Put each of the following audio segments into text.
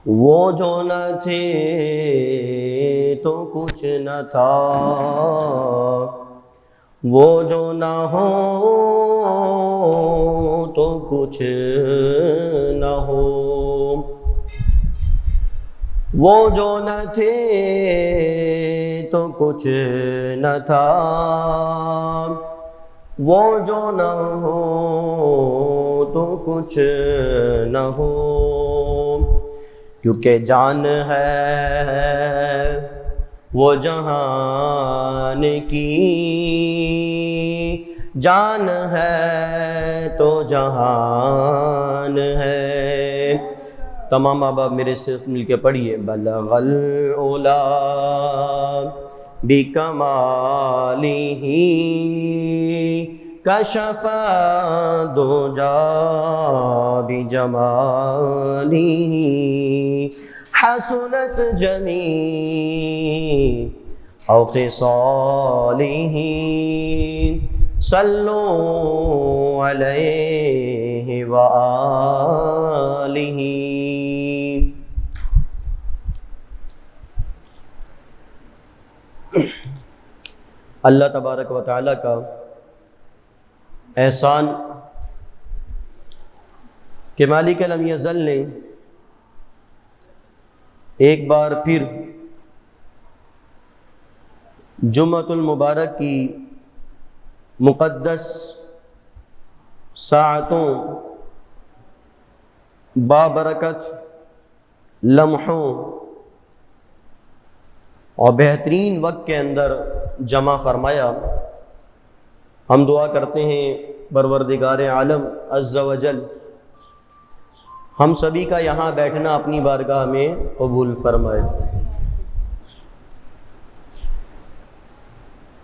وہ جو نہ تھے تو کچھ نہ تھا، وہ جو نہ ہو تو کچھ نہ ہو، وہ جو نہ تھے تو کچھ نہ تھا، وہ جو نہ ہو تو کچھ نہ ہو، کیونکہ جان ہے وہ جہان کی، جان ہے تو جہان ہے۔ تمام احباب میرے سے مل کے پڑھیے، بلغ العلا بکمالہ کشف الدجی بجمالہ، حسنت جمیع خصالہ، صلوا علیہ وآلہ۔ اللہ تبارک و تعالیٰ کا احسان کہ مالک لم یزل نے ایک بار پھر جمعۃ المبارک کی مقدس ساعتوں، بابرکت لمحوں اور بہترین وقت کے اندر جمع فرمایا۔ ہم دعا کرتے ہیں پروردگار عالم عز و جل ہم سبھی کا یہاں بیٹھنا اپنی بارگاہ میں قبول فرمائے،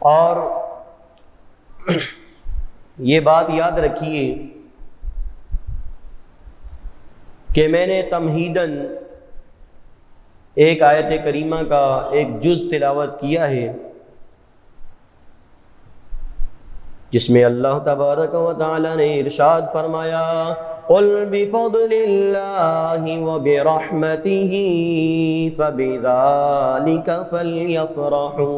اور یہ بات یاد رکھیے کہ میں نے تمہیداً ایک آیت کریمہ کا ایک جز تلاوت کیا ہے جس میں اللہ تبارک و تعالی نے ارشاد فرمایا، قل بفضل اللہ وبرحمتہ فبذلک فلیفرحوا۔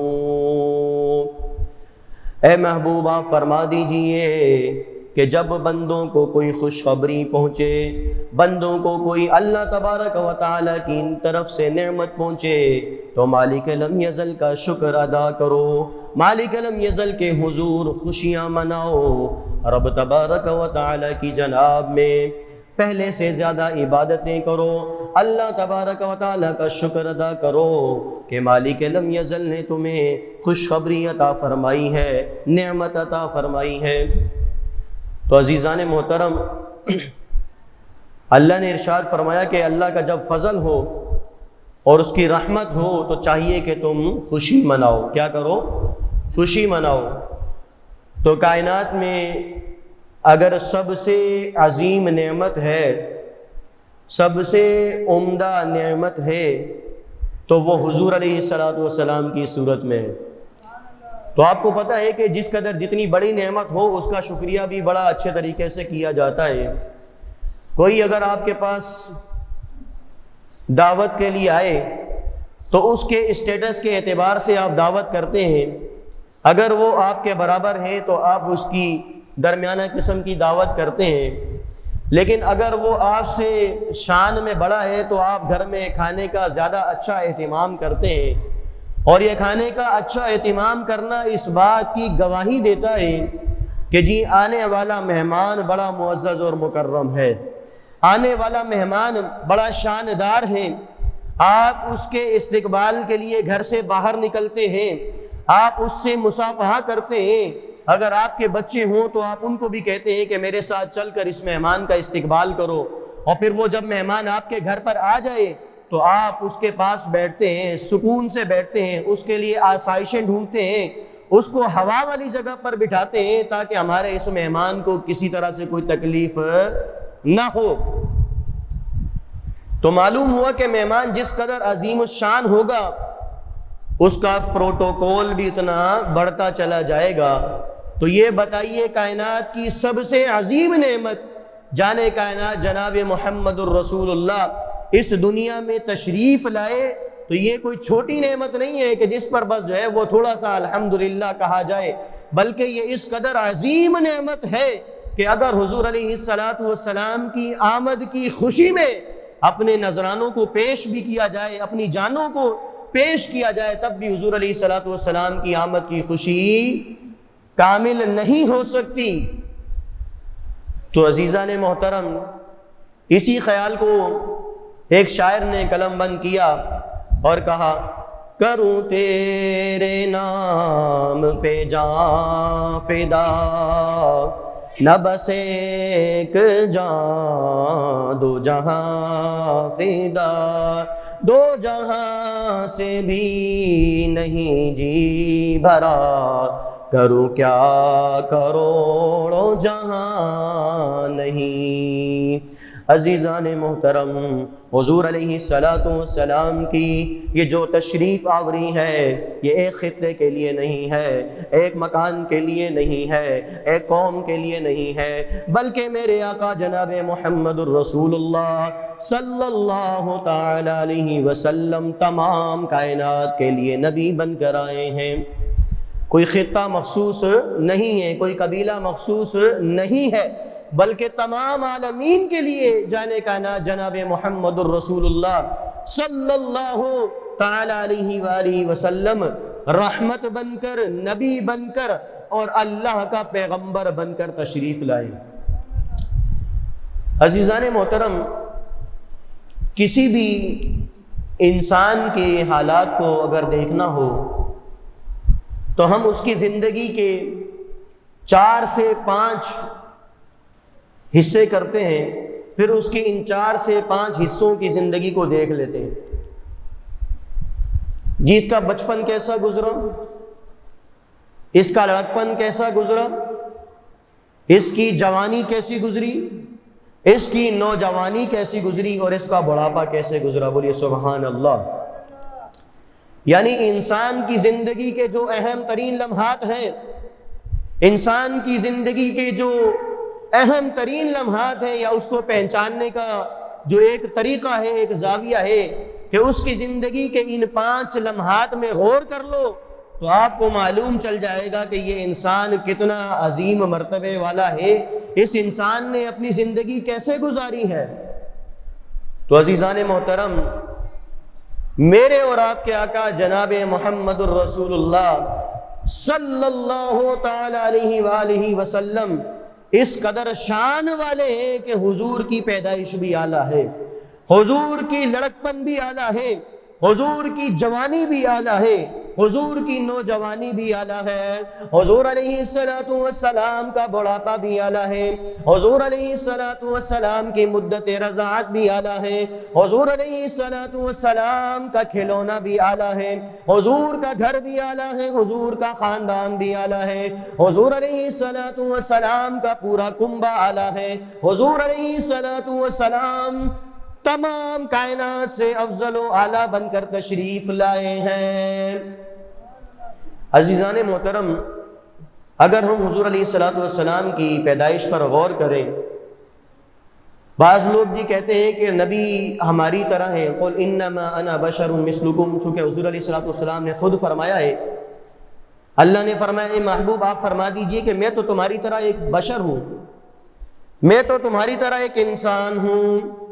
اے محبوب آپ فرما دیجئے کہ جب بندوں کو کوئی خوشخبری پہنچے، بندوں کو کوئی اللہ تبارک و تعالیٰ کی طرف سے نعمت پہنچے تو مالک لم یزل کا شکر ادا کرو، مالک لم یزل کے حضور خوشیاں مناؤ، رب تبارک و تعالیٰ کی جناب میں پہلے سے زیادہ عبادتیں کرو، اللہ تبارک و تعالیٰ کا شکر ادا کرو کہ مالک لم یزل نے تمہیں خوشخبری عطا فرمائی ہے، نعمت عطا فرمائی ہے۔ تو عزیزان محترم، اللہ نے ارشاد فرمایا کہ اللہ کا جب فضل ہو اور اس کی رحمت ہو تو چاہیے کہ تم خوشی مناؤ۔ کیا کرو؟ خوشی مناؤ۔ تو کائنات میں اگر سب سے عظیم نعمت ہے، سب سے عمدہ نعمت ہے تو وہ حضور علیہ السلام کی صورت میں ہے۔ تو آپ کو پتہ ہے کہ جس قدر جتنی بڑی نعمت ہو اس کا شکریہ بھی بڑا اچھے طریقے سے کیا جاتا ہے۔ کوئی اگر آپ کے پاس دعوت کے لیے آئے تو اس کے اسٹیٹس کے اعتبار سے آپ دعوت کرتے ہیں، اگر وہ آپ کے برابر ہے تو آپ اس کی درمیانہ قسم کی دعوت کرتے ہیں، لیکن اگر وہ آپ سے شان میں بڑا ہے تو آپ گھر میں کھانے کا زیادہ اچھا اہتمام کرتے ہیں، اور یہ کھانے کا اچھا اہتمام کرنا اس بات کی گواہی دیتا ہے کہ جی آنے والا مہمان بڑا معزز اور مکرم ہے، آنے والا مہمان بڑا شاندار ہے، آپ اس کے استقبال کے لیے گھر سے باہر نکلتے ہیں، آپ اس سے مصافحہ کرتے ہیں، اگر آپ کے بچے ہوں تو آپ ان کو بھی کہتے ہیں کہ میرے ساتھ چل کر اس مہمان کا استقبال کرو، اور پھر وہ جب مہمان آپ کے گھر پر آ جائے تو آپ اس کے پاس بیٹھتے ہیں، سکون سے بیٹھتے ہیں، اس کے لیے آسائشیں ڈھونڈتے ہیں، اس کو ہوا والی جگہ پر بٹھاتے ہیں تاکہ ہمارے اس مہمان کو کسی طرح سے کوئی تکلیف نہ ہو۔ تو معلوم ہوا کہ مہمان جس قدر عظیم الشان ہوگا اس کا پروٹوکول بھی اتنا بڑھتا چلا جائے گا۔ تو یہ بتائیے کائنات کی سب سے عظیم نعمت جانے کائنات جناب محمد الرسول اللہ اس دنیا میں تشریف لائے تو یہ کوئی چھوٹی نعمت نہیں ہے کہ جس پر بس جو ہے وہ تھوڑا سا الحمدللہ کہا جائے، بلکہ یہ اس قدر عظیم نعمت ہے کہ اگر حضور علیہ السلام کی آمد کی خوشی میں اپنے نذرانوں کو پیش بھی کیا جائے، اپنی جانوں کو پیش کیا جائے، تب بھی حضور علیہ السلام کی آمد کی خوشی کامل نہیں ہو سکتی۔ تو عزیزان محترم، اسی خیال کو ایک شاعر نے قلم بند کیا اور کہا، کروں تیرے نام پہ جاں فدا، نہ بس ایک جان دو جہاں فدا، دو جہاں سے بھی نہیں جی بھرا، کروں کیا کروڑوں جہاں نہیں۔ عزیزان محترم، حضور علیہ السلام کی یہ جو تشریف آوری ہے، یہ ایک خطے کے لیے نہیں ہے، ایک مکان کے لیے نہیں ہے، ایک قوم کے لیے نہیں ہے، بلکہ میرے آقا جناب محمد الرسول اللہ صلی اللہ تعالی علیہ وسلم تمام کائنات کے لیے نبی بن کر آئے ہیں۔ کوئی خطہ مخصوص نہیں ہے، کوئی قبیلہ مخصوص نہیں ہے، بلکہ تمام عالمین کے لیے جانے کا نا جناب محمد الرسول اللہ صلی اللہ تعالی علیہ وآلہ وسلم رحمت بن کر، نبی بن کر اور اللہ کا پیغمبر بن کر تشریف لائے۔ عزیزان محترم، کسی بھی انسان کے حالات کو اگر دیکھنا ہو تو ہم اس کی زندگی کے 4 سے 5 حصے کرتے ہیں، پھر اس کی ان 4 سے 5 حصوں کی زندگی کو دیکھ لیتے ہیں۔ جی، اس کا بچپن کیسا گزرا، اس کا لڑکپن کیسا گزرا، اس کی جوانی کیسی گزری، اس کی نوجوانی کیسی گزری، اور اس کا بڑھاپا کیسے گزرا۔ بولیے سبحان اللہ۔ یعنی انسان کی زندگی کے جو اہم ترین لمحات ہیں، انسان کی زندگی کے جو اہم ترین لمحات ہیں، یا اس کو پہچاننے کا جو ایک طریقہ ہے، ایک زاویہ ہے کہ اس کی زندگی کے ان 5 لمحات میں غور کر لو تو آپ کو معلوم چل جائے گا کہ یہ انسان کتنا عظیم مرتبے والا ہے، اس انسان نے اپنی زندگی کیسے گزاری ہے۔ تو عزیزان محترم، میرے اور آپ کے آقا جناب محمد الرسول اللہ صلی اللہ تعالی علیہ وآلہ وسلم اس قدر شان والے ہیں کہ حضور کی پیدائش بھی اعلیٰ ہے، حضور کی لڑکپن بھی اعلیٰ ہے، حضور کی جوانی بھی اعلیٰ ہے، حضور کی نوجوانی بھی اعلیٰ ہے، حضور علیہ السلام کا بڑھاپا بھی اعلیٰ ہے، حضور علیہ السلام کی مدت رضاعت بھی اعلیٰ ہے، حضور علیہ السلام کا کھلونا بھی اعلیٰ ہے، حضور کا گھر بھی اعلیٰ ہے، حضور کا خاندان بھی اعلیٰ ہے، حضور علیہ السلام کا پورا کنبہ اعلیٰ ہے، حضور علیہ السلام تمام کائنات سے افضل و اعلیٰ بن کر تشریف لائے ہیں۔ عزیزان محترم، اگر ہم حضور علیہ السلام کی پیدائش پر غور کریں، بعض لوگ کہتے ہیں کہ نبی ہماری طرح ہیں، قل انما انا بشر مثلکم، چونکہ حضور علیہ السلام نے خود فرمایا ہے، اللہ نے فرمایا اے محبوب آپ فرما دیجئے کہ میں تو تمہاری طرح ایک بشر ہوں، میں تو تمہاری طرح ایک انسان ہوں،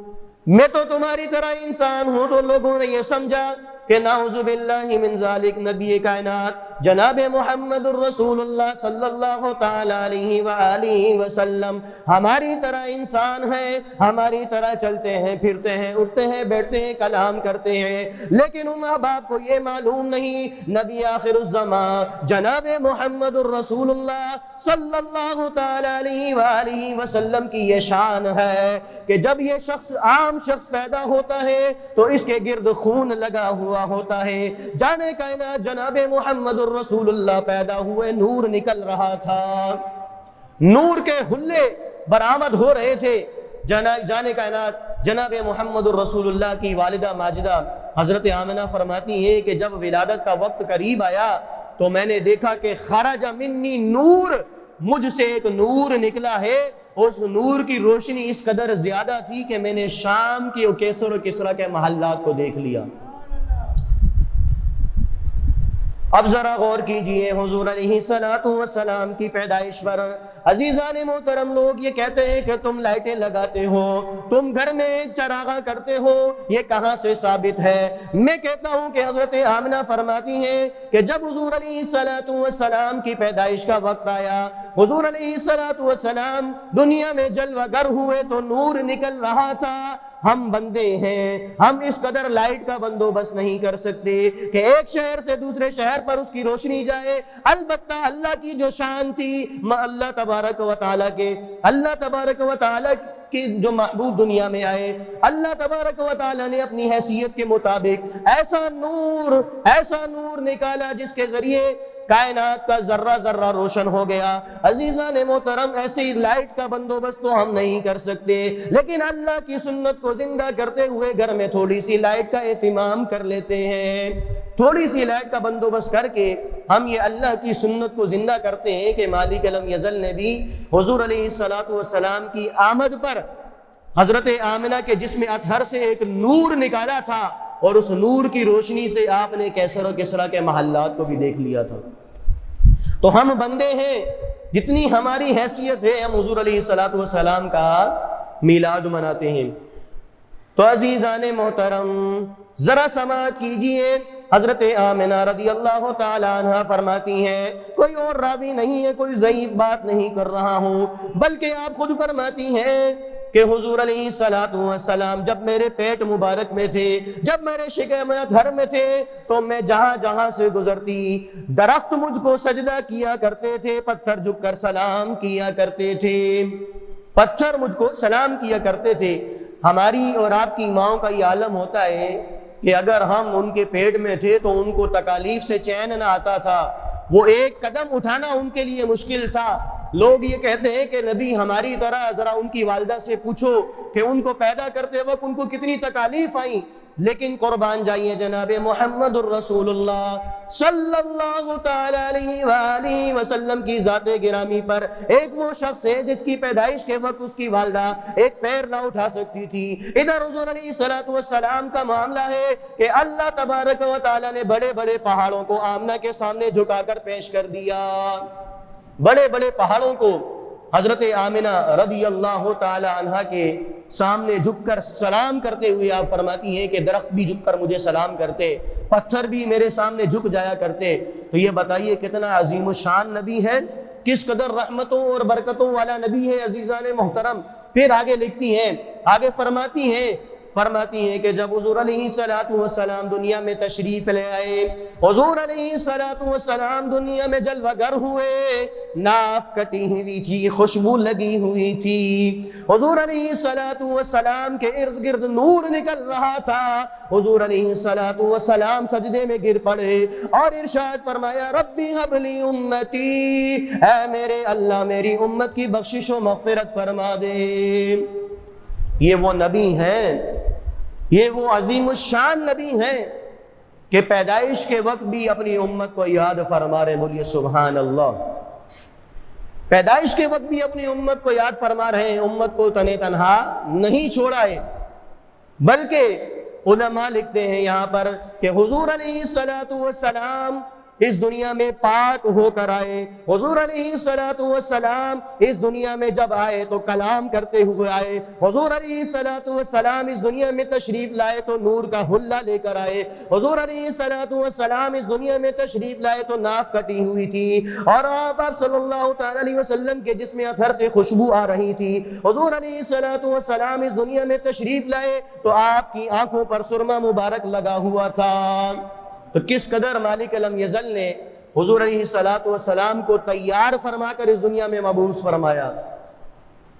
میں تو تمہاری طرح انسان ہوں۔ تو لوگوں نے یہ سمجھا کہ نعوذ باللہ من ذالک، نبی کائنات جناب محمد الرسول اللہ صلی اللہ تعالی علیہ وآلہ وسلم ہماری طرح انسان ہے، ہماری طرح چلتے ہیں، پھرتے ہیں، اٹھتے ہیں، بیٹھتے ہیں، کلام کرتے ہیں، لیکن ماں باپ کو یہ معلوم نہیں نبی آخر الزمان جناب محمد الرسول اللہ صلی اللہ تعالی علیہ وآلہ وسلم کی یہ شان ہے کہ جب یہ شخص عام شخص پیدا ہوتا ہے تو اس کے گرد خون لگا ہوا ہوتا ہے۔ جانے کائنات جناب محمد الرسول اللہ پیدا ہوئے، نور نکل رہا تھا، نور کے حلے برآمد ہو رہے تھے۔ جانے کائنات جناب محمد الرسول اللہ کی والدہ ماجدہ حضرت آمنہ فرماتی ہیں کہ جب ولادت کا وقت قریب آیا تو میں نے دیکھا کہ خرج منی نور، مجھ سے ایک نور نکلا ہے، اس نور کی روشنی اس قدر زیادہ تھی کہ میں نے شام کے کیسر و کسرا کے محلات کو دیکھ لیا۔ اب ذرا غور کیجئے، حضور علیہ الصلوۃ والسلام کی پیدائش پر عزیزان محترم لوگ یہ کہتے ہیں کہ تم لائٹیں لگاتے ہو، تم گھر میں چراغاں کرتے ہو، یہ کہاں سے ثابت ہے؟ میں کہتا ہوں کہ حضرت آمنہ فرماتی ہیں کہ جب حضور علیہ الصلوۃ والسلام کی پیدائش کا وقت آیا، حضور علیہ الصلوۃ والسلام دنیا میں جلوہ گر ہوئے تو نور نکل رہا تھا۔ ہم بندے ہیں، ہم اس قدر لائٹ کا بندوبست نہیں کر سکتے کہ ایک شہر سے دوسرے شہر پر اس کی روشنی جائے۔ البتہ اللہ کی جو شان تھی، اللہ تبارک و تعالی کے جو محبوب دنیا میں آئے، اللہ تبارک و تعالی نے اپنی حیثیت کے مطابق ایسا نور نکالا جس کے ذریعے کائنات کا ذرہ ذرہ روشن ہو گیا۔ عزیزان محترم، ایسی لائٹ کا بندوبست تو ہم نہیں کر سکتے، لیکن اللہ کی سنت کو زندہ کرتے ہوئے گھر میں تھوڑی سی لائٹ کا اہتمام کر لیتے ہیں، تھوڑی سی لائٹ کا بندوبست کر کے ہم یہ اللہ کی سنت کو زندہ کرتے ہیں کہ مالک لم یزل نے بھی حضور علیہ الصلوۃ والسلام کی آمد پر حضرت آمنہ کے جسم اطہر سے ایک نور نکالا تھا، اور اس نور کی روشنی سے آپ نے کیسر و کسرا کے محلات کو بھی دیکھ لیا تھا۔ تو ہم بندے ہیں، جتنی ہماری حیثیت ہے ہم حضور علیہ الصلوۃ والسلام کا میلاد مناتے ہیں۔ تو عزیزان محترم ذرا سماعت کیجئے، حضرت آمنہ رضی اللہ تعالی عنہ فرماتی ہیں، کوئی اور راوی نہیں ہے، کوئی ضعیف بات نہیں کر رہا ہوں، بلکہ آپ خود فرماتی ہیں کہ حضور علیہ الصلوۃ والسلام جب میرے پیٹ مبارک میں تھے، جب میرے شکم اطہر میں تھے، تو میں جہاں جہاں سے گزرتی درخت مجھ کو سجدہ کیا کرتے تھے، پتھر جھک کر سلام کیا کرتے تھے، پتھر مجھ کو سلام کیا کرتے تھے۔ ہماری اور آپ کی ماؤں کا یہ عالم ہوتا ہے کہ اگر ہم ان کے پیٹ میں تھے تو ان کو تکالیف سے چین نہ آتا تھا، وہ ایک قدم اٹھانا ان کے لیے مشکل تھا۔ لوگ یہ کہتے ہیں کہ نبی ہماری طرح، ذرا ان کی والدہ سے پوچھو کہ ان کو پیدا کرتے وقت ان کو کتنی تکالیف آئیں، لیکن قربان جائیے جناب محمد الرسول اللہ صلی اللہ تعالی علیہ وآلہ وسلم کی ذات گرامی پر ایک وہ شخص ہے جس کی پیدائش کے وقت اس کی والدہ ایک پیر نہ اٹھا سکتی تھی۔ ادھر حضور علیہ الصلوۃ والسلام کا معاملہ ہے کہ اللہ تبارک و تعالی نے بڑے بڑے پہاڑوں کو آمنہ کے سامنے جھکا کر پیش کر دیا، بڑے بڑے پہاڑوں کو حضرت آمنہ رضی اللہ تعالی عنہ کے سامنے جھک کر سلام کرتے ہوئے آپ فرماتی ہیں کہ درخت بھی جھک کر مجھے سلام کرتے، پتھر بھی میرے سامنے جھک جایا کرتے۔ تو یہ بتائیے کتنا عظیم الشان نبی ہے، کس قدر رحمتوں اور برکتوں والا نبی ہے عزیزان محترم۔ پھر آگے لکھتی ہیں، آگے فرماتی ہیں کہ جب حضور علیہ الصلوۃ والسلام دنیا میں تشریف لے آئے، حضور علیہ الصلوۃ والسلام دنیا میں جلوہ گر ہوئے، ناف کٹی ہوئی تھی، خوشبو لگی ہوئی تھی، حضور علیہ الصلوۃ والسلام کے ارد گرد نور نکل رہا تھا۔ حضور علیہ الصلوۃ والسلام سجدے میں گر پڑے اور ارشاد فرمایا، ربی حب لی امتی، اے میرے اللہ میری امت کی بخشش و مغفرت فرما دے۔ یہ وہ نبی ہیں، یہ وہ عظیم الشان نبی ہیں کہ پیدائش کے وقت بھی اپنی امت کو یاد فرما رہے، بولیے سبحان اللہ۔ پیدائش کے وقت بھی اپنی امت کو یاد فرما رہے ہیں، امت کو تنے تنہا نہیں چھوڑا ہے، بلکہ علماء لکھتے ہیں یہاں پر کہ حضور علیہ الصلوۃ والسلام اس دنیا میں پاک ہو کر آئے۔ حضور علیہ الصلوۃ والسلام اس دنیا میں جب آئے تو کلام کرتے ہوئے آئے۔ حضور علیہ الصلوۃ والسلام اس دنیا میں تشریف لائے تو نور کا حلہ لے کر آئے۔ حضور علیہ الصلوۃ والسلام اس دنیا میں تشریف لائے تو ناف کٹی ہوئی تھی، اور آپ صلی اللہ تعالی علیہ وسلم کے جسم اطہر سے خوشبو آ رہی تھی۔ حضور علیہ الصلوۃ والسلام اس دنیا میں تشریف لائے تو آپ کی آنکھوں پر سرما مبارک لگا ہوا تھا۔ تو کس قدر مالک لم یزل نے حضور علیہ الصلوۃ والسلام کو تیار فرما کر اس دنیا میں مبعوث فرمایا،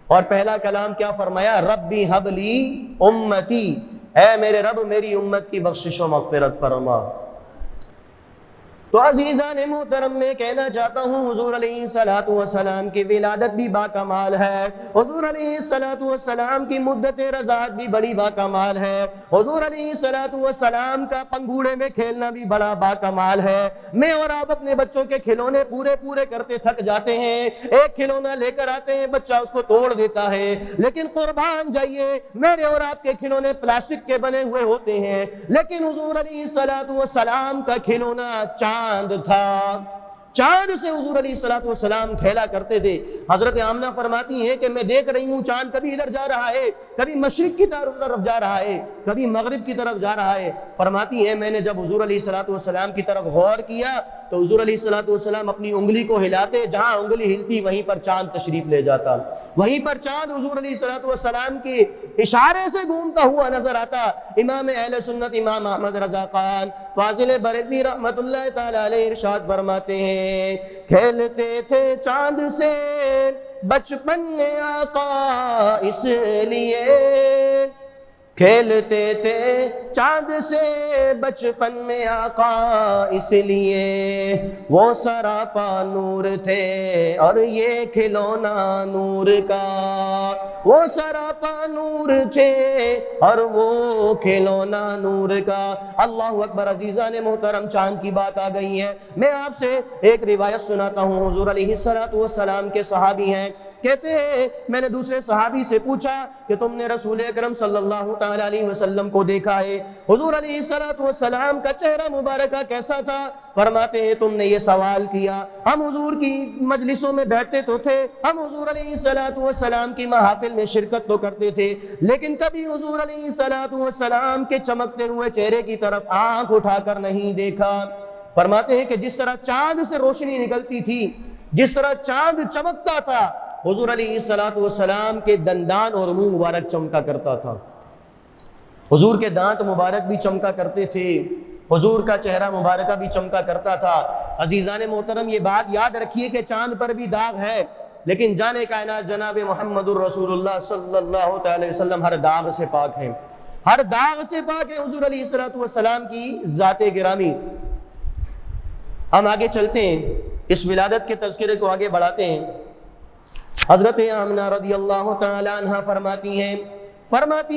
اور پہلا کلام کیا فرمایا؟ ربی حب لی امتی، اے میرے رب میری امت کی بخشش و مغفرت فرما۔ تو عزیزان محترم میں کہنا چاہتا ہوں حضور علیہ الصلوۃ والسلام کی ولادت بھی باکمال ہے، حضور علیہ الصلوۃ والسلام کی مدت رضاعت بھی بڑی باکمال ہے، حضور علیہ الصلوۃ والسلام کا پنگوڑے میں کھیلنا بھی بڑا باکمال ہے۔ میں اور آپ اپنے بچوں کے کھلونے پورے کرتے تھک جاتے ہیں، ایک کھلونا لے کر آتے ہیں، بچہ اس کو توڑ دیتا ہے، لیکن قربان جائیے میرے اور آپ کے کھلونے پلاسٹک کے بنے ہوئے ہوتے ہیں، لیکن حضور علیہ الصلوۃ والسلام کا کھلونا چاند تھا، چاند سے حضور علیہ الصلوۃ والسلام کھیلا کرتے تھے۔ حضرت آمنہ فرماتی ہیں کہ میں دیکھ رہی ہوں چاند کبھی ادھر جا رہا ہے، کبھی مشرق کی طرف جا رہا ہے، کبھی مغرب کی طرف جا رہا ہے۔ فرماتی ہیں میں نے جب حضور علیہ الصلوۃ والسلام کی طرف غور کیا تو حضور علیہ الصلوۃ والسلام اپنی انگلی کو ہلاتے، جہاں انگلی ہلتی وہیں پر چاند تشریف لے جاتا، وہیں پر چاند حضور علیہ الصلوۃ والسلام کے اشارے سے گھومتا ہوا نظر آتا۔ امام اہل سنت امام احمد رضا خان فاضل بریلوی رحمت اللہ تعالی علیہ ارشاد فرماتے ہیں، کھیلتے تھے چاند سے بچپن میں آقا اس لیے، کھیلتے تھے چاند سے بچپن میں آقا اس لیے، وہ سراپا نور تھے اور یہ کھلونا نور کا، وہ سراپا نور تھے اور وہ کھلونا نور کا۔ اللہ اکبر۔ عزیزان محترم چاند کی بات آ گئی ہے، میں آپ سے ایک روایت سناتا ہوں۔ حضور علیہ الصلوۃ والسلام کے صحابی ہیں، کہتے ہیں میں نے دوسرے صحابی سے پوچھا کہ تم نے رسول اکرم صلی اللہ تعالی علیہ وسلم کو دیکھا ہے، حضور علیہ الصلوۃ والسلام کا چہرہ مبارکہ کیسا تھا؟ فرماتے ہیں تم نے یہ سوال کیا، ہم حضور کی مجلسوں میں بیٹھتے تو تھے، ہم حضور علیہ الصلوۃ والسلام کی محافل میں شرکت تو کرتے تھے، لیکن کبھی حضور علیہ الصلوۃ والسلام کے چمکتے ہوئے چہرے کی طرف آنکھ اٹھا کر نہیں دیکھا۔ فرماتے ہیں کہ جس طرح چاند سے روشنی نکلتی تھی، جس طرح چاند چمکتا تھا، حضور علیہ الصلوۃ والسلام کے دندان اور منہ مبارک چمکا کرتا تھا، حضور کے دانت مبارک بھی چمکا کرتے تھے، حضور کا چہرہ مبارکہ بھی چمکا کرتا تھا۔ عزیزان محترم یہ بات یاد رکھیے کہ چاند پر بھی داغ ہے، لیکن جانے کائنات جناب محمد الرسول اللہ صلی اللہ تعالی وسلم ہر داغ سے پاک ہیں، ہر داغ سے پاک ہے حضور علیہ الصلوۃ والسلام کی ذات گرامی۔ ہم آگے چلتے ہیں، اس ولادت کے تذکرے کو آگے بڑھاتے ہیں۔ حضرت آمنہ رضی اللہ تعالی عنہ فرماتی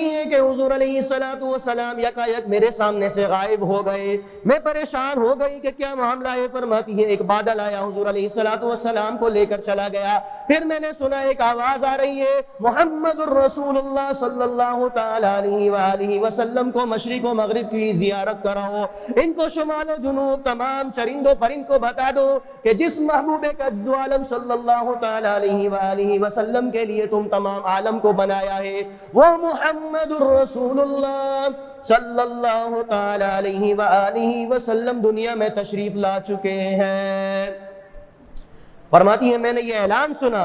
ہیں کہ حضور علیہ الصلوۃ والسلام یکایک میرے سامنے سے غائب ہو گئے، میں پریشان ہو گئی کہ کیا معاملہ ہے۔ فرماتی ہے ایک بادل آیا، حضور علیہ الصلوۃ والسلام کو لے کر چلا گیا، پھر میں نے سنا ایک آواز آ رہی ہے، محمد الرسول اللہ صلی اللہ تعالی علیہ وآلہ وسلم کو مشرق و مغرب کی زیارت کراؤ، ان کو شمال و جنوب تمام چرند و پرند کو بتا دو کہ جس محبوب قد عالم صلی اللہ تعالی علیہ وآلہ وسلم کے لیے تم تمام عالم کو بنایا ہے، وہ محمد الرسول اللہ صلی اللہ تعالی علیہ وآلہ وسلم دنیا میں تشریف لا چکے ہیں۔ فرماتی ہے میں نے یہ اعلان سنا،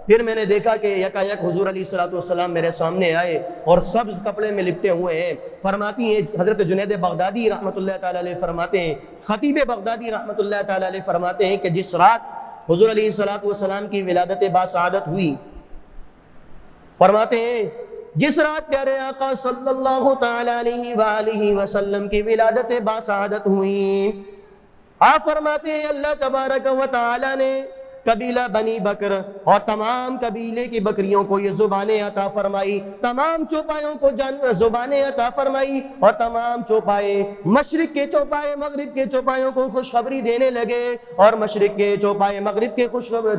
پھر میں نے دیکھا کہ یکایک حضور علیہ الصلوۃ والسلام میرے سامنے آئے اور سبز کپڑے میں لپٹے ہوئے ہیں۔ فرماتی ہیں حضرت جنید بغدادی رحمۃ اللہ تعالی علیہ فرماتے ہیں، خطیب بغدادی رحمۃ اللہ تعالی علیہ فرماتے ہیں کہ جس رات حضور علیہ الصلوۃ والسلام کی ولادت باسعادت ہوئی، فرماتے ہیں جس رات پیارے آقا صلی اللہ تعالی علیہ وآلہ وسلم کی ولادت باسعادت ہوئی، آپ فرماتے ہیں اللہ تبارک و تعالی نے قبیلہ بنی بکر اور تمام قبیلے کی بکریوں کو یہ زبانیں عطا فرمائی، تمام چوپایوں کو زبانیں عطا فرمائی، اور تمام چوپائے مشرق کے چوپائے مغرب کے چوپایوں کو خوشخبری دینے لگے، اور مشرق کے چوپائے مغرب کے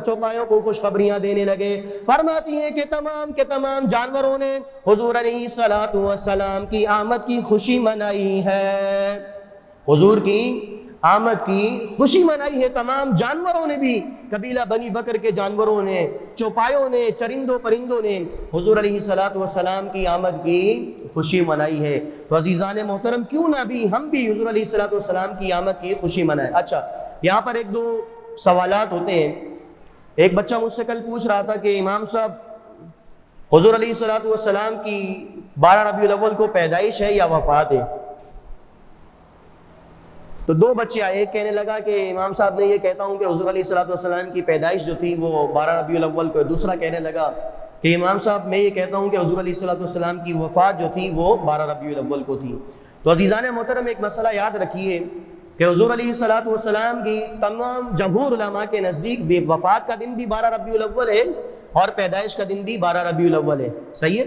چوپایوں کو خوشخبریاں دینے لگے۔ فرماتی ہیں کہ تمام جانوروں نے حضور علیہ الصلوۃ والسلام کی آمد کی خوشی منائی ہے، حضور کی آمد کی خوشی منائی ہے۔ تمام جانوروں نے بھی، قبیلہ بنی بکر کے جانوروں نے، چوپایوں نے، چرندوں پرندوں نے حضور علیہ الصلوۃ والسلام کی آمد کی خوشی منائی ہے۔ تو عزیزان محترم کیوں نہ بھی ہم بھی حضور علیہ الصلوۃ والسلام کی آمد کی خوشی منائیں۔ اچھا یہاں پر ایک دو سوالات ہوتے ہیں۔ ایک بچہ مجھ سے کل پوچھ رہا تھا کہ امام صاحب حضور علیہ الصلوۃ والسلام کی 12 ربیع الاول کو پیدائش ہے یا وفات ہے؟ تو دو بچے آئے، ایک کہنے لگا کہ امام صاحب میں یہ کہتا ہوں کہ حضور علیہ الصلوۃ والسلام کی پیدائش جو تھی وہ 12 ربیع الاول کو، دوسرا کہنے لگا کہ امام صاحب میں یہ کہتا ہوں کہ حضور علیہ الصلوۃ والسلام کی وفات جو تھی وہ 12 ربیع الاول کو تھی۔ تو عزیزان محترم ایک مسئلہ یاد رکھیے کہ حضور علیہ الصلوۃ والسلام کی تمام جمہور علماء کے نزدیک وفات کا دن بھی 12 ربیع الاول ہے اور پیدائش کا دن بھی 12 ربیع الاول ہے. صحیح ہے.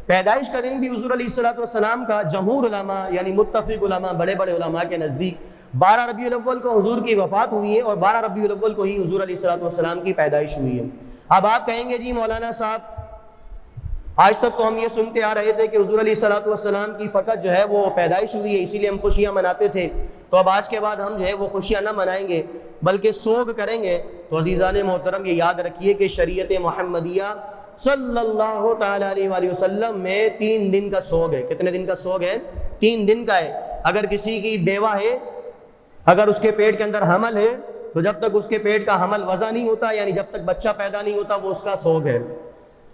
پیدائش کا دن بھی حضور علیہ الصلوۃ والسلام کا جمہور علماء یعنی متفق علماء بڑے بڑے علماء کے نزدیک 12 ربیع الاول کو حضور کی وفات ہوئی ہے اور 12 ربیع الاول کو ہی حضور علیہ الصلوۃ والسلام کی پیدائش ہوئی ہے. اب آپ کہیں گے جی مولانا صاحب آج تک تو ہم یہ سنتے آ رہے تھے کہ حضور علیہ الصلوۃ والسلام کی فقط جو ہے وہ پیدائش ہوئی ہے اسی لیے ہم خوشیاں مناتے تھے، تو اب آج کے بعد ہم جو ہے وہ خوشیاں نہ منائیں گے بلکہ سوگ کریں گے. تو عزیزان محترم یہ یاد رکھیے کہ شریعت محمدیہ صلی اللہ تعالیٰ علیہ وآلہ وسلم میں 3 دن کا سوگ ہے. کتنے دن کا سوگ ہے؟ 3 دن کا ہے. اگر کسی کی بیوہ ہے، اگر اس کے پیٹ کے اندر حمل ہے تو جب تک اس کے پیٹ کا حمل وضع نہیں ہوتا یعنی جب تک بچہ پیدا نہیں ہوتا وہ اس کا سوگ ہے،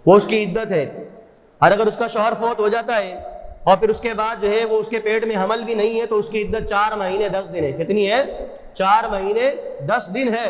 وہ اس کی عدت ہے. اور اگر اس کا شوہر فوت ہو جاتا ہے اور پھر اس کے بعد جو ہے وہ اس کے پیٹ میں حمل بھی نہیں ہے تو اس کی عدت 4 مہینے 10 دن ہے. کتنی ہے؟ 4 مہینے 10 دن ہے.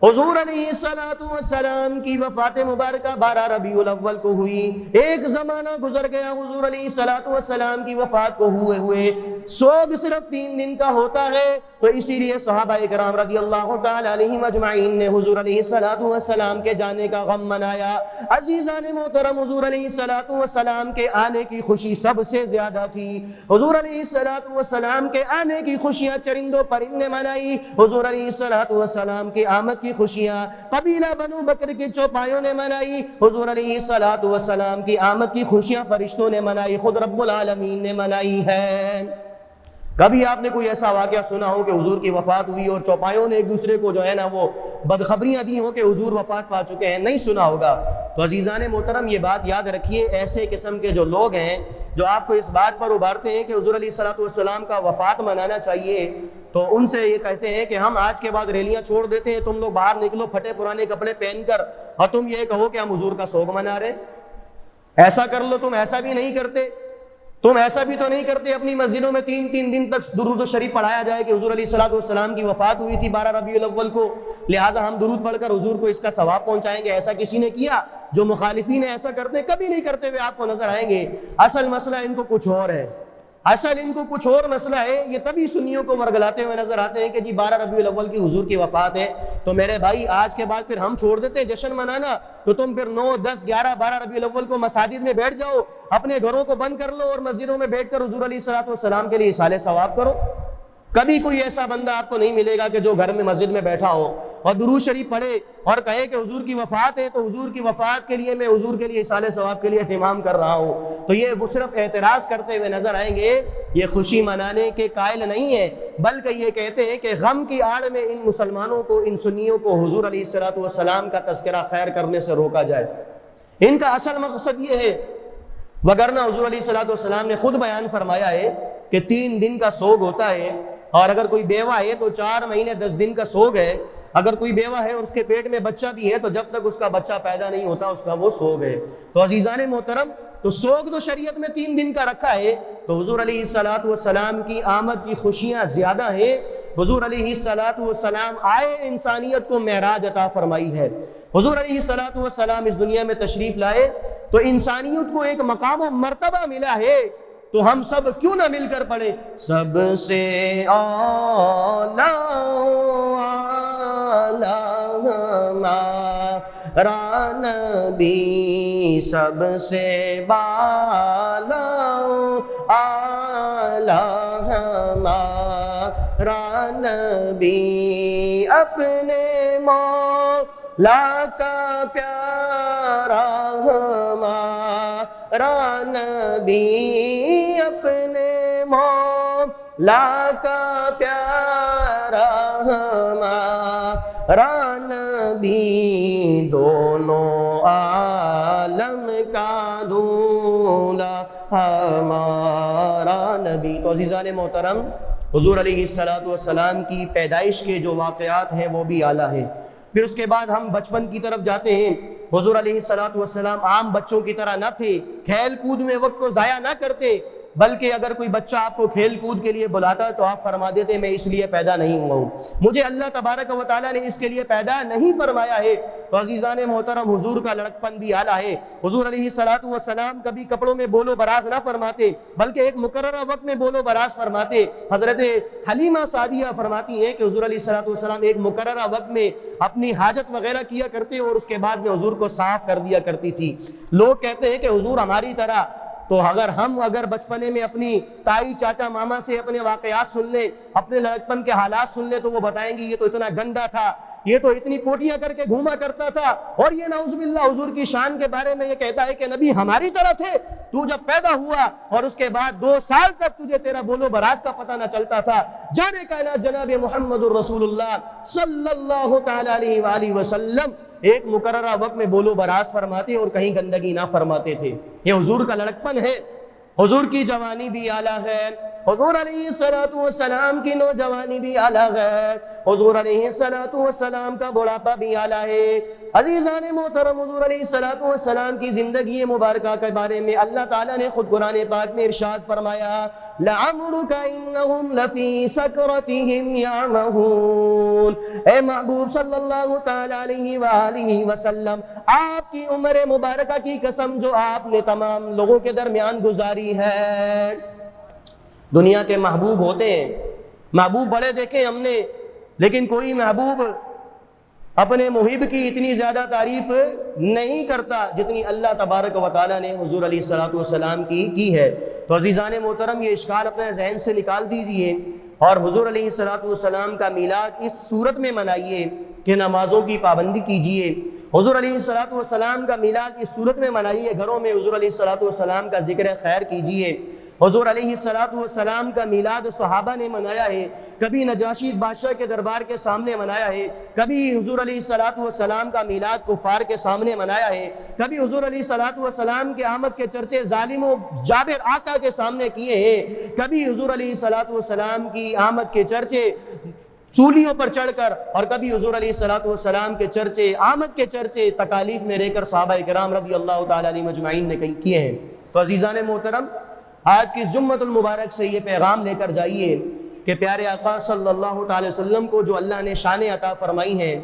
حضور علیہ السلام کی وفات مبارکہ 12 ربیع الاول کو ہوئی. ایک زمانہ گزر گیا حضور علیہ السلام کی وفات کو ہوئے سوگ صرف 3 دن کا ہوتا ہے. تو اسی لیے صحابہ کرام رضی اللہ تعالی علیہم اجمعین نے حضور علیہ السلام کے جانے کا غم منایا. عزیزان محترم حضور علیہ السلام کے آنے کی خوشی سب سے زیادہ تھی. حضور علیہ السلام کے آنے کی خوشیاں چرند و پرند نے منائی. حضور علیہ السلام کی آمد کی خوشیاں قبیلہ بنو بکر کے چوپایوں نے منائی. حضور علیہ السلام کی آمد کی خوشیاں فرشتوں نے منائی، خود رب العالمین نے منائی ہے. کبھی آپ نے کوئی ایسا واقعہ سنا ہو کہ حضور کی وفات ہوئی اور چوپایوں نے ایک دوسرے کو جو ہے نا وہ بدخبریاں دی ہوں کہ حضور وفات پا چکے ہیں؟ نہیں سنا ہوگا. تو عزیزان محترم یہ بات یاد رکھیے، ایسے قسم کے جو لوگ ہیں جو آپ کو اس بات پر ابھارتے ہیں کہ حضور علیہ السلام کا وفات منانا چاہیے، تو ان سے یہ کہتے ہیں کہ ہم آج کے بعد ریلیاں چھوڑ دیتے ہیں، تم لوگ باہر نکلو پھٹے پرانے کپڑے پہن کر اور تم یہ کہو کہ ہم حضور کا سوگ منا رہے. ایسا کر لو. تم ایسا بھی نہیں کرتے. تم ایسا بھی تو نہیں کرتے اپنی مسجدوں میں 3 دن تک درود شریف پڑھایا جائے کہ حضور علیہ السلام کی وفات ہوئی تھی 12 ربیع الاول کو، لہٰذا ہم درود پڑھ کر حضور کو اس کا ثواب پہنچائیں گے. ایسا کسی نے کیا؟ جو مخالفین ایسا کرتے کبھی نہیں کرتے ہوئے آپ کو نظر آئیں گے. اصل مسئلہ ان کو کچھ اور ہے. اصل ان کو کچھ اور مسئلہ ہے. یہ تبھی سنیوں کو ورگلاتے ہوئے نظر آتے ہیں کہ جی 12 ربیع الاول کی حضور کی وفات ہے. تو میرے بھائی آج کے بعد پھر ہم چھوڑ دیتے ہیں جشن منانا، تو تم پھر 9 10 11 12 ربیع الاول کو مساجد میں بیٹھ جاؤ، اپنے گھروں کو بند کر لو اور مسجدوں میں بیٹھ کر حضور علیہ السلام کے لیے اصالہ ثواب کرو. کبھی کوئی ایسا بندہ آپ کو نہیں ملے گا کہ جو گھر میں مسجد میں بیٹھا ہو اور درود شریف پڑھے اور کہے کہ حضور کی وفات ہے تو حضور کی وفات کے لیے میں حضور کے لیے اصالہ ثواب کے لیے اہتمام کر رہا ہوں. تو یہ وہ صرف اعتراض کرتے ہوئے نظر آئیں گے. یہ خوشی منانے کے قائل نہیں ہے، بلکہ یہ کہتے ہیں کہ غم کی آڑ میں ان مسلمانوں کو، ان سنیوں کو حضور علیہ السلام کا تذکرہ خیر کرنے سے روکا جائے. ان کا اصل مقصد یہ ہے. وگرنہ حضور علیہ السلام نے خود بیان فرمایا ہے کہ 3 دن کا سوگ ہوتا ہے، اور اگر کوئی بیوہ ہے تو 4 مہینے 10 دن کا سوگ ہے. اگر کوئی بیوہ ہے اور اس کے پیٹ میں بچہ بھی ہے تو جب تک اس کا بچہ پیدا نہیں ہوتا اس کا وہ سوگ ہے. تو عزیزان محترم تو سوگ تو شریعت میں 3 دن کا رکھا ہے. تو حضور علیہ السلام کی آمد کی خوشیاں زیادہ ہیں. حضور علیہ السلام آئے انسانیت کو معراج عطا فرمائی ہے. حضور علیہ السلام اس دنیا میں تشریف لائے تو انسانیت کو ایک مقام و مرتبہ ملا ہے. تو ہم سب کیوں نہ مل کر پڑھیں سب سے اعلیٰ ہمارا نبی، سب سے بالا اعلیٰ ہمارا نبی، اپنے مولا کا پیارا ہمارا نبی، اپنے مولا کا پیارا ہمارا نبی، دونوں عالم کا دولا ہمارا نبی. تو عزیزان محترم حضور علیہ السلام کی پیدائش کے جو واقعات ہیں وہ بھی اعلیٰ ہیں. پھر اس کے بعد ہم بچپن کی طرف جاتے ہیں. حضور علیہ السلام عام بچوں کی طرح نہ تھے، کھیل کود میں وقت کو ضائع نہ کرتے. بلکہ اگر کوئی بچہ آپ کو کھیل کود کے لیے بلاتا تو آپ فرما دیتے میں اس لیے پیدا نہیں ہوا ہوں، مجھے اللہ تبارک و تعالیٰ نے اس کے لیے پیدا نہیں فرمایا ہے۔ تو عزیزان محترم، حضور کا لڑکپن بھی اعلیٰ ہے۔ حضور علیہ الصلوۃ والسلام کبھی کپڑوں میں بول و براز نہ فرماتے، بلکہ ایک مقررہ وقت میں بول و براز فرماتے۔ حضرت حلیمہ سعدیہ فرماتی ہیں کہ حضور علیہ الصلوۃ والسلام ایک مقررہ وقت میں اپنی حاجت وغیرہ کیا کرتے اور اس کے بعد میں حضور کو صاف کر دیا کرتی تھی۔ لوگ کہتے ہیں کہ حضور ہماری طرح، تو اگر بچپنے میں اپنی تائی چاچا ماما سے اپنے واقعات سن لیں، اپنے لڑکپن کے حالات سن لیں، تو وہ بتائیں گی یہ تو اتنا گندا تھا، یہ تو اتنی پوٹیاں کر کے گھوما کرتا تھا، اور یہ نعوذ باللہ حضور کی شان کے بارے میں یہ کہتا ہے کہ نبی ہماری طرح تھے، تو جب پیدا ہوا اور اس کے بعد 2 سال تک تجھے تیرا بولو براز کا پتہ نہ چلتا تھا۔ جانے کائنات جناب محمد الرسول اللہ صلی اللہ تعالی علیہ وآلہ وسلم ایک مقررہ وقت میں بولو براز فرماتے اور کہیں گندگی نہ فرماتے تھے۔ یہ حضور کا لڑکپن ہے۔ حضور کی جوانی بھی اعلیٰ ہے، حضور علیہ الصلوۃ والسلام کی نوجوانی بھی اعلیٰ ہے، حضور علیہ الصلوۃ والسلام کا بڑھاپا بھی اعلیٰ ہے۔ عزیزان محترم، حضور علیہ الصلوۃ والسلام کی زندگی مبارکہ کے بارے میں اللہ تعالیٰ نے خود قرآن پاک میں ارشاد فرمایا، لَعَمْرُكَ إِنَّهُمْ لَفِي سَكْرَتِهِمْ يَعْمَهُونَ۔ اے محبوب صلی اللہ تعالیٰ علیہ وآلہ وسلم، آپ کی عمر مبارکہ کی قسم جو آپ نے تمام لوگوں کے درمیان گزاری ہے۔ دنیا کے محبوب ہوتے ہیں، محبوب بڑے دیکھیں ہم نے، لیکن کوئی محبوب اپنے محب کی اتنی زیادہ تعریف نہیں کرتا جتنی اللہ تبارک و تعالیٰ نے حضور علیہ الصلوۃ والسلام کی ہے۔ تو عزیزان محترم، یہ اشکال اپنے ذہن سے نکال دیجئے اور حضور علیہ الصلوۃ والسلام کا میلاد اس صورت میں منائیے کہ نمازوں کی پابندی کیجئے۔ حضور علیہ الصلوۃ والسلام کا میلاد اس صورت میں منائیے، گھروں میں حضور علیہ الصلوۃ والسلام کا ذکر خیر کیجئے۔ حضور علیہ الصلوۃ والسلام کا میلاد صحابہ نے منایا ہے، کبھی نجاشی بادشاہ کے دربار کے سامنے منایا ہے، کبھی حضور علیہ الصلوۃ والسلام کا میلاد کفار کے سامنے منایا ہے، کبھی حضور علیہ الصلوۃ والسلام کے آمد کے چرچے ظالم و جابر آقا کے سامنے کیے ہیں، کبھی حضور علیہ الصلوۃ والسلام کی آمد کے چرچے سولیوں پر چڑھ کر، اور کبھی حضور علیہ الصلوۃ والسلام کے چرچے، آمد کے چرچے تکالیف میں رہ کر صحابہ کرام رضی اللہ تعالیٰ عنہم اجمعین نے کیے ہیں۔ تو عزیزان محترم، آج کی جمعۃ المبارک سے یہ پیغام لے کر جائیے کہ پیارے آقا صلی اللہ تعالی وسلم کو جو اللہ نے شان عطا فرمائی ہے،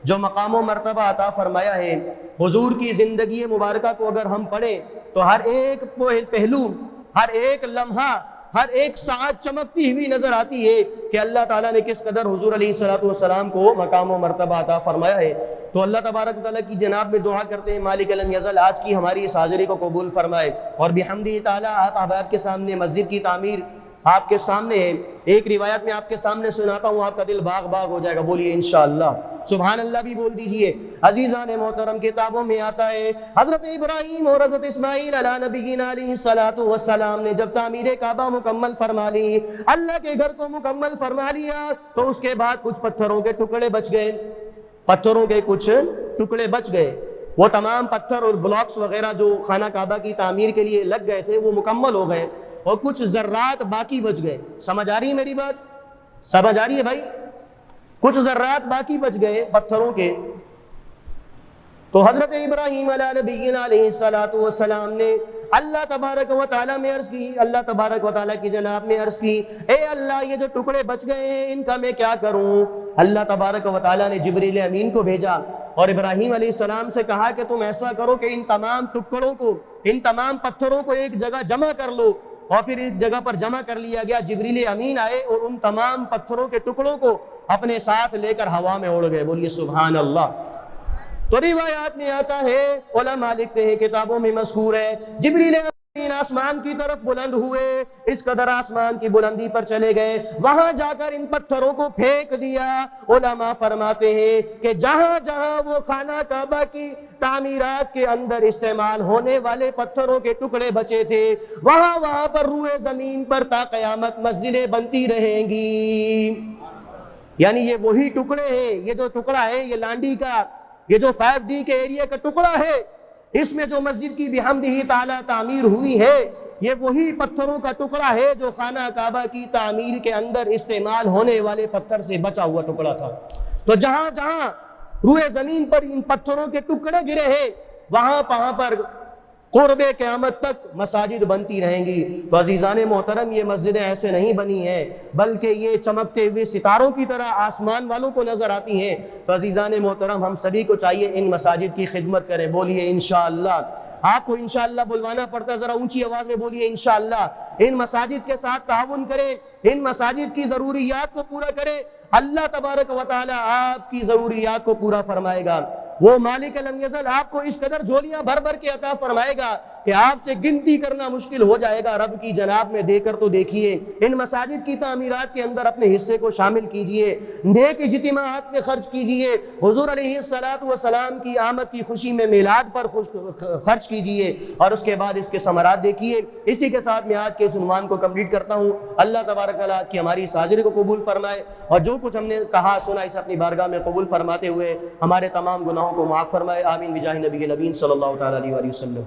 جو مقام و مرتبہ عطا فرمایا ہے، حضور کی زندگی مبارکہ کو اگر ہم پڑھیں تو ہر ایک پہلو، ہر ایک لمحہ، ہر ایک ساعت چمکتی ہوئی نظر آتی ہے کہ اللہ تعالیٰ نے کس قدر حضور علیہ الصلوۃ والسلام کو مقام و مرتبہ عطا فرمایا ہے۔ تو اللہ تبارک تعالیٰ کی جناب میں دعا کرتے ہیں مالک لم یزل آج کی ہماری اس حاضری کو قبول فرمائے، اور بحمدہ تعالیٰ آپ کے سامنے مسجد کی تعمیر آپ کے سامنے ہے۔ ایک روایت میں آپ کے سامنے سناتا ہوں، آپ کا دل باغ باغ ہو جائے گا، بولیے انشاءاللہ، سبحان اللہ بھی بول دیجئے۔ عزیزان محترم، کتابوں میں آتا ہے حضرت ابراہیم اور حضرت اسماعیل علیہ نبینا علیہ الصلوۃ والسلام نے جب تعمیر کعبہ مکمل فرما لی، اللہ کے گھر کو مکمل فرما لیا، تو اس کے بعد کچھ پتھروں کے ٹکڑے بچ گئے، پتھروں کے کچھ ٹکڑے بچ گئے۔ وہ تمام پتھر اور بلاکس وغیرہ جو خانہ کعبہ کی تعمیر کے لیے لگ گئے تھے وہ مکمل ہو گئے، اور کچھ ذرات باقی بچ گئے۔ سمجھ آ رہی ہے میری بات؟ سمجھ آ رہی ہے بھائی؟ کچھ ذرات باقی بچ گئے پتھروں کے۔ تو حضرت ابراہیم علیہ نبینا علیہ الصلوۃ والسلام نے اللہ تبارک و تعالیٰ میں عرض کی، اللہ تبارک و تعالیٰ کی جناب میں عرض کی، اے اللہ یہ جو ٹکڑے بچ گئے ہیں ان کا میں کیا کروں؟ اللہ تبارک و تعالیٰ نے جبریل امین کو بھیجا اور ابراہیم علیہ السلام سے کہا کہ تم ایسا کرو کہ ان تمام ٹکڑوں کو، ان تمام پتھروں کو ایک جگہ جمع کر لو، اور پھر اس جگہ پر جمع کر لیا گیا۔ جبریل امین آئے اور ان تمام پتھروں کے ٹکڑوں کو اپنے ساتھ لے کر ہوا میں اڑ گئے، بولیے سبحان اللہ۔ تو روایات میں آتا ہے، علماء لکھتے ہیں، کتابوں میں مذکور ہے، جبریل امین آسمان کی طرف بلند ہوئے، اس قدر آسمان کی بلندی پر چلے گئے، وہاں جا کر ان پتھروں کو پھینک دیا۔ علماء فرماتے ہیں کہ جہاں جہاں وہ خانہ کعبہ کی تعمیرات کے اندر استعمال ہونے والے پتھروں کے ٹکڑے بچے تھے، وہاں وہاں پر روئے زمین پر تا قیامت مسجدیں بنتی رہیں گی۔ یعنی یہ وہی ٹکڑے ہیں، یہ جو ٹکڑا ہے یہ لانڈی کا، یہ جو 5D کے ایریا کا ٹکڑا ہے، اس میں جو مسجد کی بحمدہ تعالیٰ تعمیر ہوئی ہے، یہ وہی پتھروں کا ٹکڑا ہے جو خانہ کعبہ کی تعمیر کے اندر استعمال ہونے والے پتھر سے بچا ہوا ٹکڑا تھا۔ تو جہاں جہاں روئے زمین پر ان پتھروں کے ٹکڑے گرے ہیں، وہاں پر قرب قیامت تک مساجد بنتی رہیں گی۔ تو عزیزان محترم، یہ مسجدیں ایسے نہیں بنی ہیں بلکہ یہ چمکتے ہوئے ستاروں کی طرح آسمان والوں کو نظر آتی ہیں۔ تو عزیزان محترم، ہم سبھی کو چاہیے ان مساجد کی خدمت کریں۔ بولیے انشاءاللہ۔ آپ کو انشاءاللہ بلوانا پڑتا ہے، ذرا اونچی آواز میں بولیے انشاءاللہ۔ ان مساجد کے ساتھ تعاون کریں، ان مساجد کی ضروریات کو پورا کریں، اللہ تبارک و تعالی آپ کی ضروریات کو پورا فرمائے گا۔ وہ مالک لم یزل آپ کو اس قدر جھولیاں بھر بھر کے عطا فرمائے گا کہ آپ سے گنتی کرنا مشکل ہو جائے گا۔ رب کی جناب میں دے کر تو دیکھیے، ان مساجد کی تعمیرات کے اندر اپنے حصے کو شامل کیجئے، نیک اجتماعات میں خرچ کیجئے، حضور علیہ السلام کی آمد کی خوشی میں میلاد پر خرچ کیجئے، اور اس کے بعد اس کے ثمرات دیکھیے۔ اسی کے ساتھ میں آج کے اس عنوان کو کمپلیٹ کرتا ہوں۔ اللہ تبارک و تعالیٰ آج کی ہماری اس حاضری کو قبول فرمائے، اور جو کچھ ہم نے کہا سنا اسے اپنی بارگاہ میں قبول فرماتے ہوئے ہمارے تمام گناہوں کو معاف فرمائے۔ آمین بجاہ نبی الامین صلی اللہ تعالیٰ علیہ وسلم۔